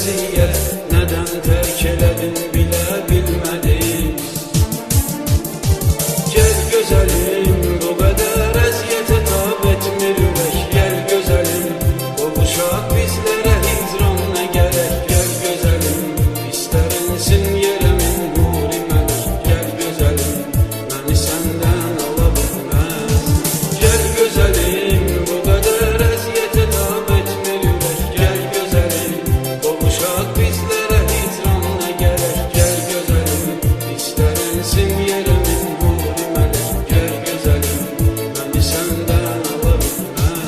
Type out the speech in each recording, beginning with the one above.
əziyyət, nədən tərk elədin bilə bilmədim. Gəl gözəlim, bu qədər əziyyətə tab etmir ürək. Gəl gözəlim, qovuşaq bizlərə hicran nə gərək. Gəl gözəlim, istərinsin yerəmin nuri mələk. Gəl gözəlim, məni səndən ala bilməz. Gəl gözəlim, bu qədər əziyyətə tab etmir ürək. Gəl gözəlim, qovuşaq bizlərə hicran nə gərək. Gəl gözəlim, istərinsin yerəmin nuri mələk. Gəl gözəlim, məni səndən ala bilməz.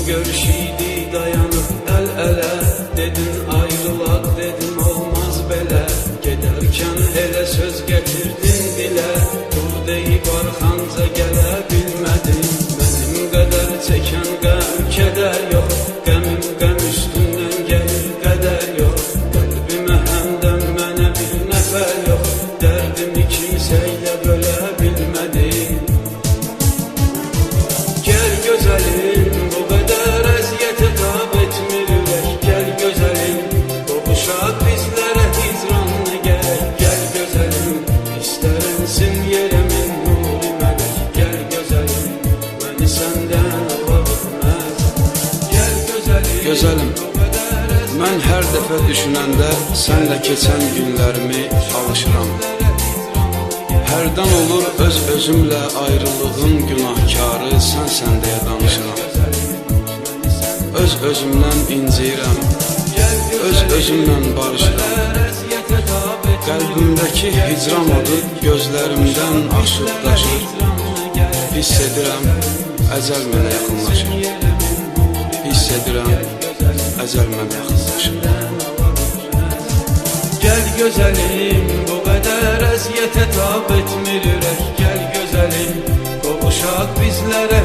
Görüşüydü dayanıb əl-ələ, dedin ayrılaq, dedim olmaz belə. Gedərkən elə söz gətirdin dilə, dur deyib arxanca gələ bilmədim. Mənim qədər çəkən qəm kədər yox, qəmim qəm üstündən gəlir qədər yox. Qəlbimə həmdən mənə bir nəfər yox, dərdimi kimsə ilə bölə bilmədim. Gəl gözəlim, bu qədər əziyyətə tab etmir ürək. Gəl gözəlim, qovuşaq bizlərə hicran nə gərək. Gəl gözəlim, istərinsin yerəmin nuri mələk. Gəl gözəlim, məni səndən ala bilməz. Gəl gözəlim, Gözəlim, mən hər dəfə düşünəndə sənlə keçən günlərimi alışıram. Hərdən olur öz-özümlə ayrılığın günahkarı sənsən deyə danışıram. Öz-özümdən inciyirəm, öz-özümlə barışıram. Qəlbimdəki hicran odu gözlərimdən aşıb daşır. Hiss edirəm, əcəl mənə yaxınlaşır. Hiss edirəm, əcəl mənə yaxınlaşır. gəl gözəlim, bu qədər əziyyətə tab etmir ürək. Gəl gözəlim, qovuşaq bizlərə